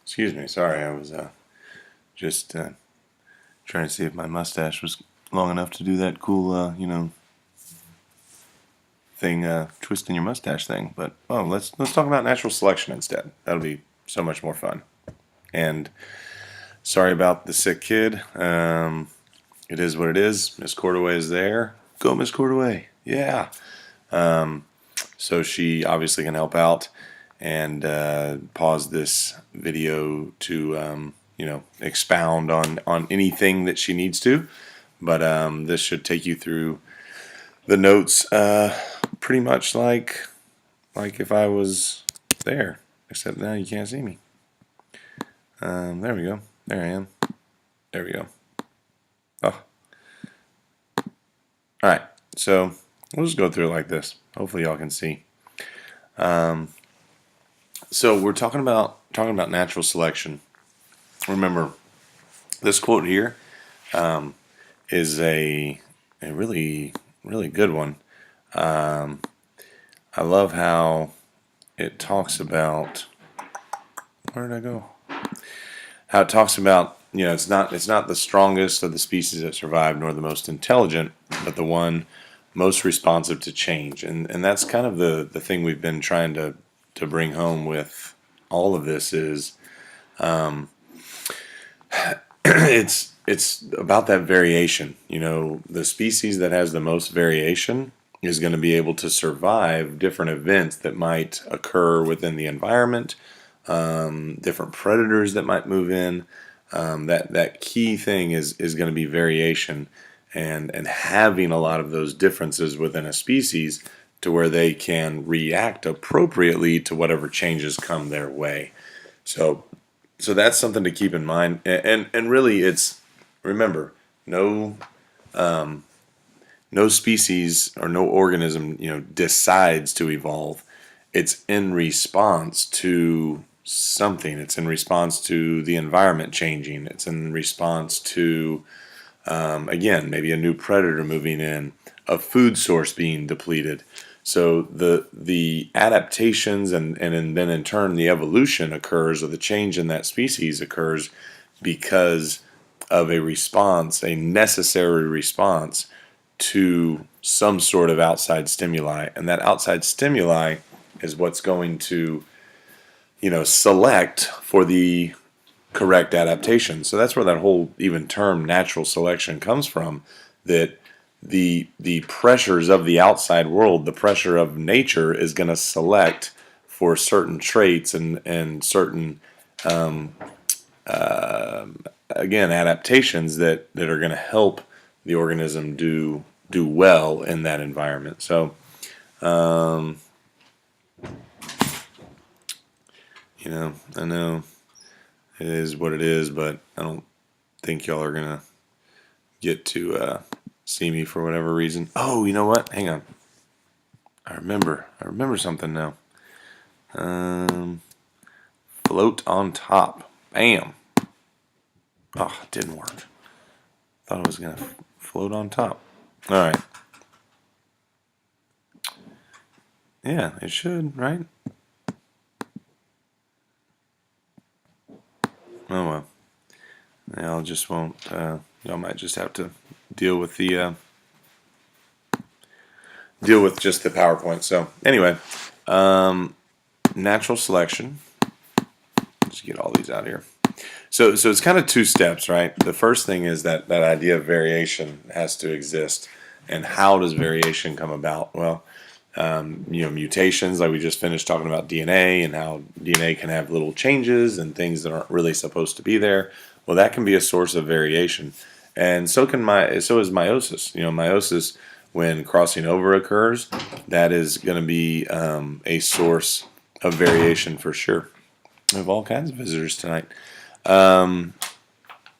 Excuse me. Sorry, I was just trying to see if my mustache was long enough to do that cool, thing, twisting your mustache thing. But let's talk about natural selection instead. That'll be so much more fun. And sorry about the sick kid. It is what it is. Miss Cordaway is there. Go, Miss Cordaway. Yeah. So she obviously can help out and pause this video to expound on anything that she needs to. But this should take you through the notes pretty much like if I was there, except now you can't see me. There we go. There I am. There we go. Oh. Alright, so we'll just go through it like this. Hopefully y'all can see. So we're talking about natural selection. Remember, this quote here is a really good one. I love how it talks about, where did I go? How it talks about, it's not the strongest of the species that survive nor the most intelligent, but the one most responsive to change. And that's kind of the thing we've been trying to bring home with all of this is it's about that variation. The species that has the most variation is going to be able to survive different events that might occur within the environment, different predators that might move in. That key thing is going to be variation and having a lot of those differences within a species to where they can react appropriately to whatever changes come their way. So that's something to keep in mind. And really, remember, no species or no organism decides to evolve. It's in response to something. It's in response to the environment changing. It's in response to again, maybe a new predator moving in, a food source being depleted. So the adaptations and then in turn the evolution occurs, or the change in that species occurs because of a response, a necessary response to some sort of outside stimuli. And that outside stimuli is what's going to, select for the correct adaptation. So that's where that whole even term natural selection comes from, that the pressures of the outside world, the pressure of nature is going to select for certain traits and certain again adaptations that are going to help the organism do well in that environment. So I know it is what it is, but I don't think y'all are gonna get to see me for whatever reason. Oh, you know what? Hang on. I remember something now. Float on top. Bam. Oh, it didn't work. Thought it was gonna float on top. All right. Yeah, it should, right? Oh well. Y'all just won't. Y'all might just have to deal with just the PowerPoint. So anyway, natural selection. Just get all these out here. So it's kind of two steps, right? The first thing is that idea of variation has to exist, and how does variation come about? Well, mutations, like we just finished talking about DNA and how DNA can have little changes and things that aren't really supposed to be there. Well, that can be a source of variation, and so is meiosis. Meiosis, when crossing over occurs, that is going to be a source of variation for sure. We have all kinds of visitors tonight.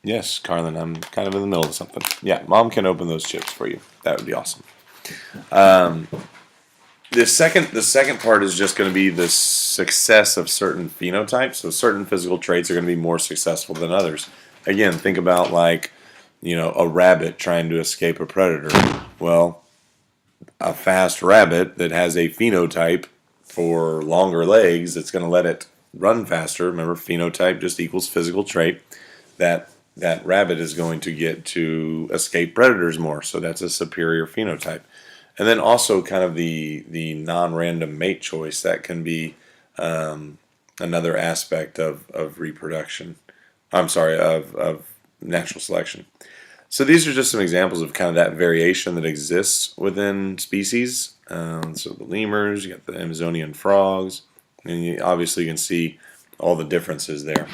Yes, Carlin, I'm kind of in the middle of something. Yeah, Mom can open those chips for you. That would be awesome. The second part is just going to be the success of certain phenotypes. So certain physical traits are going to be more successful than others. Again, think about a rabbit trying to escape a predator. Well, a fast rabbit that has a phenotype for longer legs, it's going to let it run faster. Remember, phenotype just equals physical trait. That rabbit is going to get to escape predators more, so that's a superior phenotype. And then also kind of the non-random mate choice, that can be another aspect of reproduction. I'm sorry, of natural selection. So these are just some examples of kind of that variation that exists within species. So the lemurs, you got the Amazonian frogs, and obviously you can see all the differences there.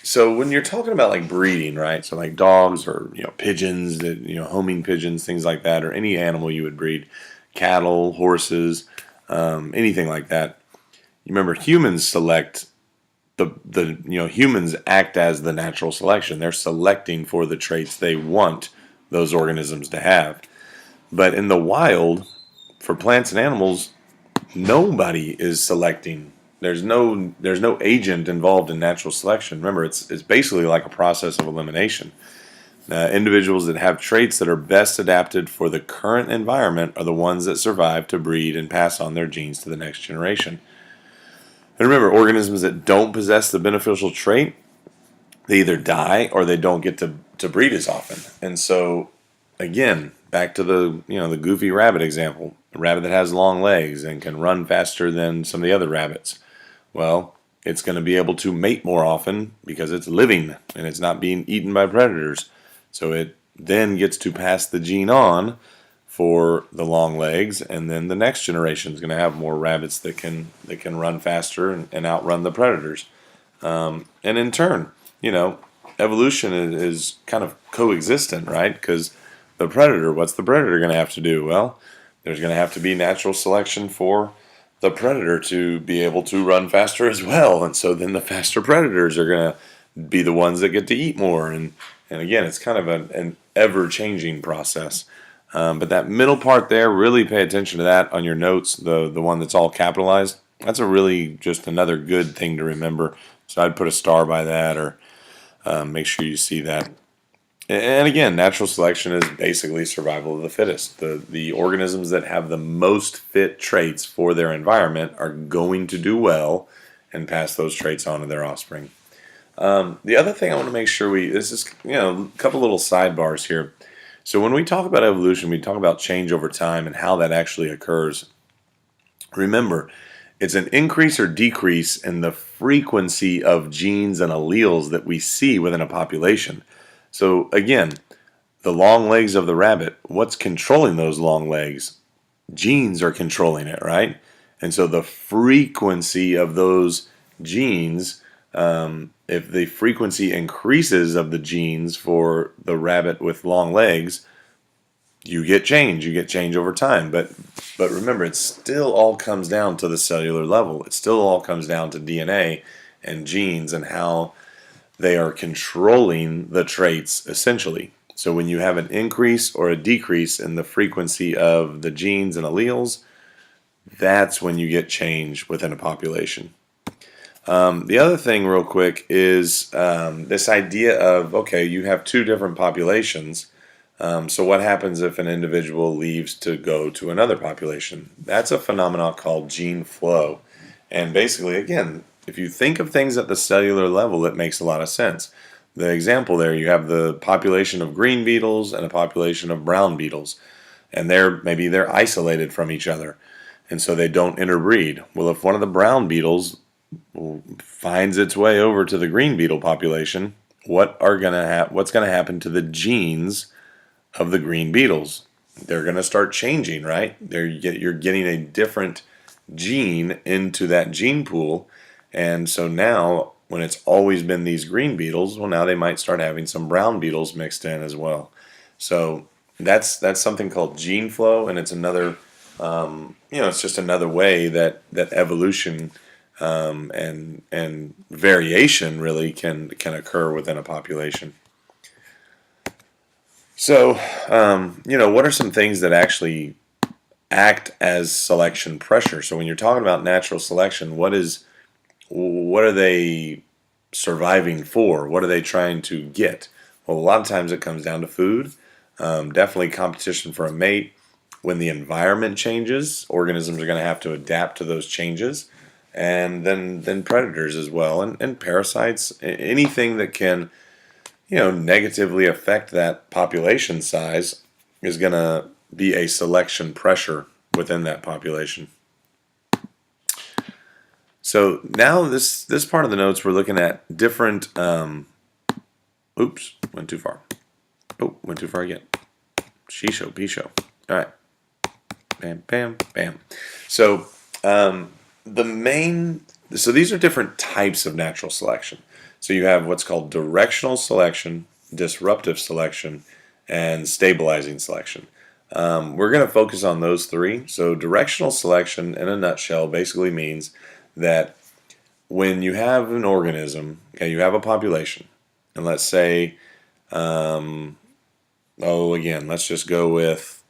So when you're talking about like breeding, right? So like dogs or pigeons, that homing pigeons, things like that, or any animal you would breed, cattle, horses, anything like that. You remember humans select the humans act as the natural selection. They're selecting for the traits they want those organisms to have. But in the wild, for plants and animals, nobody is selecting. There's no agent involved in natural selection. Remember, it's basically like a process of elimination. Individuals that have traits that are best adapted for the current environment are the ones that survive to breed and pass on their genes to the next generation. And remember, organisms that don't possess the beneficial trait, they either die or they don't get to breed as often. And so, again, back to the goofy rabbit example, a rabbit that has long legs and can run faster than some of the other rabbits. Well, it's going to be able to mate more often because it's living and it's not being eaten by predators. So it then gets to pass the gene on for the long legs, and then the next generation is going to have more rabbits that can run faster and outrun the predators. And in turn, evolution is kind of coexistent, right? Because what's the predator going to have to do? Well, there's going to have to be natural selection for the predator to be able to run faster as well. And so then the faster predators are going to be the ones that get to eat more. And again, it's kind of an ever-changing process. But that middle part there, really pay attention to that on your notes, the one that's all capitalized. That's a really just another good thing to remember. So I'd put a star by that, or make sure you see that. And again, natural selection is basically survival of the fittest. The organisms that have the most fit traits for their environment are going to do well and pass those traits on to their offspring. The other thing I want to make sure this is a couple little sidebars here. So when we talk about evolution, we talk about change over time and how that actually occurs. Remember, it's an increase or decrease in the frequency of genes and alleles that we see within a population. So again, the long legs of the rabbit, what's controlling those long legs? Genes are controlling it, right? And so the frequency of those genes, if the frequency increases of the genes for the rabbit with long legs, you get change. You get change over time. But remember, it still all comes down to the cellular level. It still all comes down to DNA and genes and how they are controlling the traits, essentially. So when you have an increase or a decrease in the frequency of the genes and alleles, that's when you get change within a population. The other thing real quick is this idea of, okay, you have two different populations. So what happens if an individual leaves to go to another population? That's a phenomenon called gene flow. And basically, again, if you think of things at the cellular level, it makes a lot of sense. The example there, you have the population of green beetles and a population of brown beetles. And maybe they're isolated from each other. And so they don't interbreed. Well, if one of the brown beetles finds its way over to the green beetle population, what's going to happen to the genes of the green beetles? They're going to start changing, right? You're getting a different gene into that gene pool, and so now when it's always been these green beetles, well, now they might start having some brown beetles mixed in as well. So that's something called gene flow, and it's another it's just another way that evolution and variation really can occur within a population. So, what are some things that actually act as selection pressure? So when you're talking about natural selection, what are they surviving for? What are they trying to get? Well, a lot of times it comes down to food, definitely competition for a mate, when the environment changes, organisms are going to have to adapt to those changes, and then predators as well, and parasites, anything that can negatively affect that population size is going to be a selection pressure within that population. So now this part of the notes, we're looking at different, oops, went too far. Oh, went too far again. Shisho, pisho. All right. Bam, bam, bam. So so these are different types of natural selection. So you have what's called directional selection, disruptive selection, and stabilizing selection. We're going to focus on those three. So directional selection, in a nutshell, basically means that when you have an organism, okay, you have a population, and let's say, let's just go with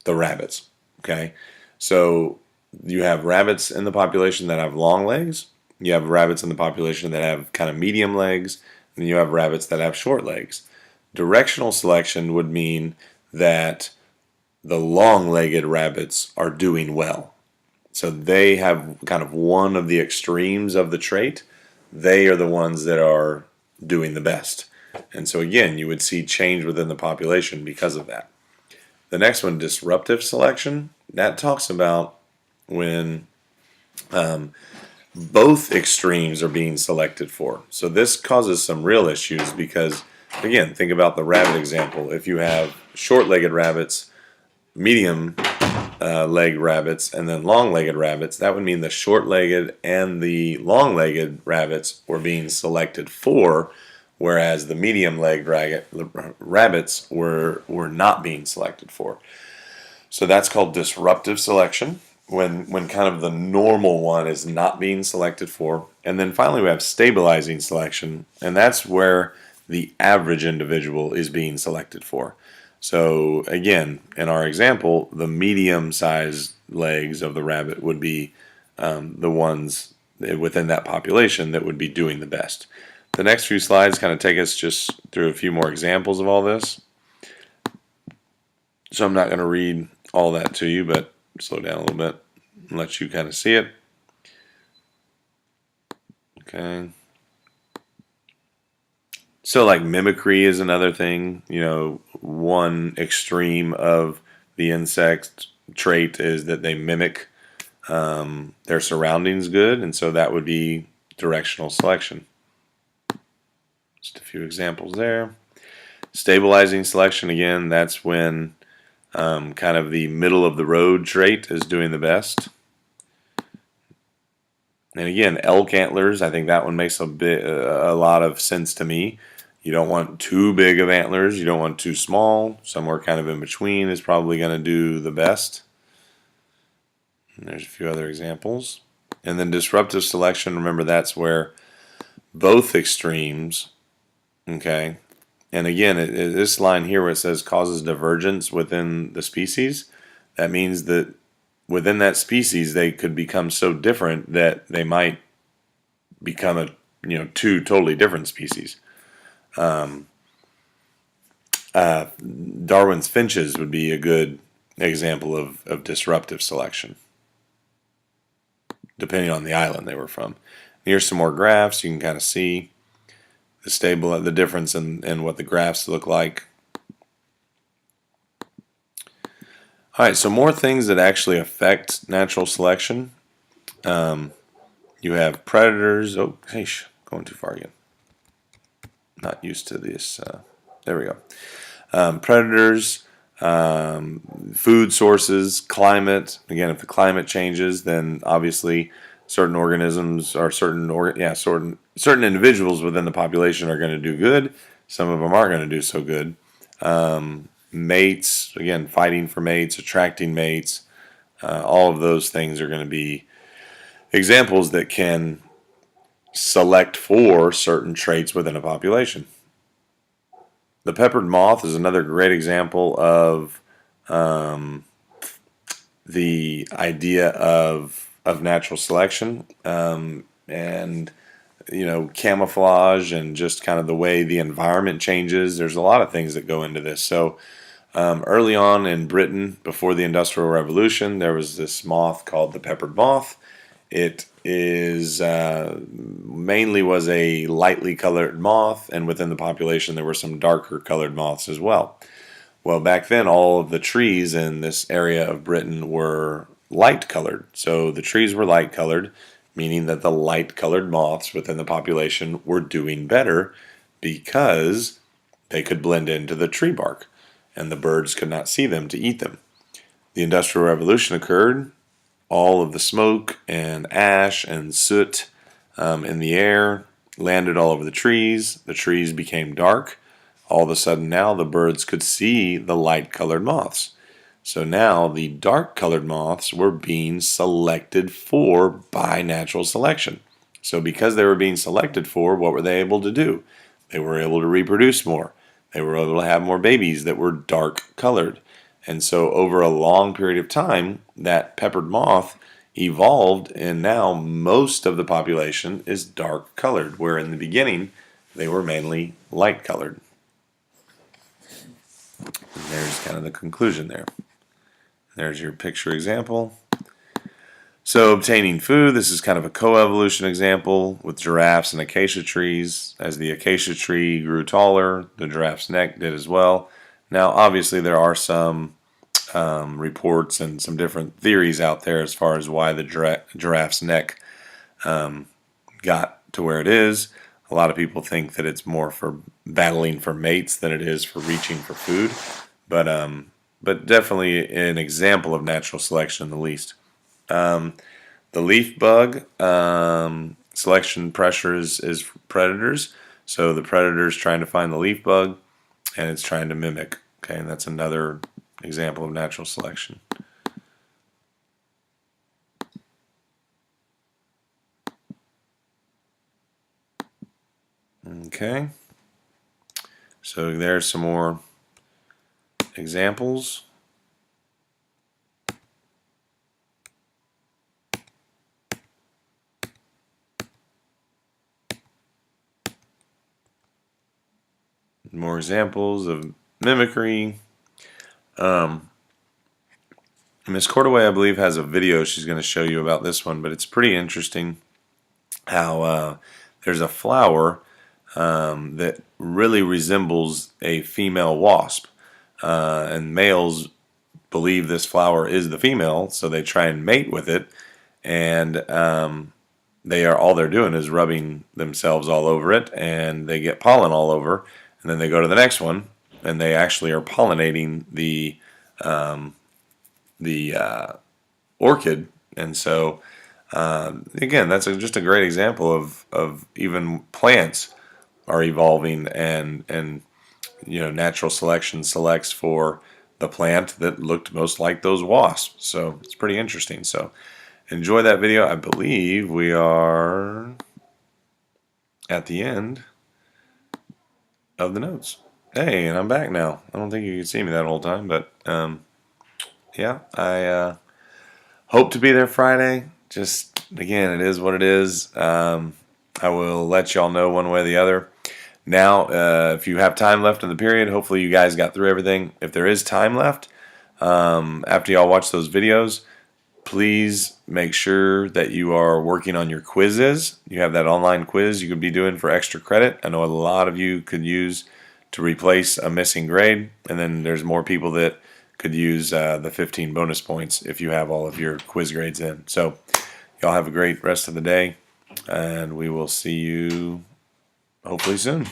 the rabbits, okay? So you have rabbits in the population that have long legs, you have rabbits in the population that have kind of medium legs, and you have rabbits that have short legs. Directional selection would mean that the long-legged rabbits are doing well. So they have kind of one of the extremes of the trait. They are the ones that are doing the best. And so again, you would see change within the population because of that. The next one, disruptive selection, that talks about when both extremes are being selected for. So this causes some real issues because, again, think about the rabbit example. If you have short-legged rabbits, medium legged rabbits, and then long-legged rabbits, that would mean the short-legged and the long-legged rabbits were being selected for, whereas the medium-legged rabbits were not being selected for. So that's called disruptive selection, when kind of the normal one is not being selected for. And then finally we have stabilizing selection, and that's where the average individual is being selected for. So again, in our example, the medium-sized legs of the rabbit would be the ones within that population that would be doing the best. The next few slides kind of take us just through a few more examples of all this. So I'm not going to read all that to you, but slow down a little bit and let you kind of see it. Okay. So like mimicry is another thing. One extreme of the insect trait is that they mimic their surroundings good, and so that would be directional selection. Just a few examples there. Stabilizing selection, again, that's when kind of the middle of the road trait is doing the best. And again, elk antlers, I think that one makes a lot of sense to me. You don't want too big of antlers, you don't want too small. Somewhere kind of in between is probably going to do the best. And there's a few other examples. And then disruptive selection, remember that's where both extremes, okay, and again, this line here where it says causes divergence within the species, that means that within that species they could become so different that they might become two totally different species. Darwin's finches would be a good example of disruptive selection, depending on the island they were from. Here's some more graphs. You can kind of see the difference in what the graphs look like. All right, so more things that actually affect natural selection. You have predators. Oh, hey, going too far again. Not used to this. There we go. Predators, food sources, climate. Again, if the climate changes, then obviously certain organisms or certain individuals within the population are going to do good. Some of them aren't going to do so good. Mates, again, fighting for mates, attracting mates. All of those things are going to be examples that can select for certain traits within a population. The peppered moth is another great example of the idea of natural selection, and camouflage and just kind of the way the environment changes. There's a lot of things that go into this. So Early on in Britain, before the Industrial Revolution, there was this moth called the peppered moth. It is mainly was a lightly colored moth, and within the population there were some darker colored moths as well. Well, back then all of the trees in this area of Britain were light colored. So the trees were light colored, meaning that the light colored moths within the population were doing better because they could blend into the tree bark and the birds could not see them to eat them. The Industrial Revolution occurred. All of the smoke and ash and soot in the air landed all over the trees. The trees became dark. All of a sudden now the birds could see the light colored moths. So now the dark colored moths were being selected for by natural selection. So because they were being selected for, what were they able to do? They were able to reproduce more. They were able to have more babies that were dark colored. And so over a long period of time, that peppered moth evolved, and now most of the population is dark colored, where in the beginning they were mainly light colored. And there's kind of the conclusion there. There's your picture example. So obtaining food, this is kind of a coevolution example with giraffes and acacia trees. As the acacia tree grew taller, the giraffe's neck did as well. Now obviously there are some reports and some different theories out there as far as why the giraffe's neck got to where it is. A lot of people think that it's more for battling for mates than it is for reaching for food, but definitely an example of natural selection in the least. The leaf bug selection pressure is predators. So the predator is trying to find the leaf bug, and it's trying to mimic. Okay, and that's another example of natural selection. Okay, so there's some more examples. More examples of mimicry. Miss Cordaway, I believe, has a video she's going to show you about this one, but it's pretty interesting how there's a flower that really resembles a female wasp, and males believe this flower is the female, so they try and mate with it, and all they're doing is rubbing themselves all over it, and they get pollen all over, and then they go to the next one, and they actually are pollinating the orchid, and so again, that's just a great example of even plants are evolving, and natural selection selects for the plant that looked most like those wasps. So it's pretty interesting. So enjoy that video. I believe we are at the end of the notes. Hey, and I'm back now. I don't think you could see me that whole time, but yeah, I hope to be there Friday. Just, again, it is what it is. I will let y'all know one way or the other. Now, if you have time left in the period, hopefully you guys got through everything. If there is time left, after y'all watch those videos, please make sure that you are working on your quizzes. You have that online quiz you could be doing for extra credit. I know a lot of you could use to replace a missing grade, and then there's more people that could use the 15 bonus points if you have all of your quiz grades in. So y'all have a great rest of the day, and we will see you hopefully soon.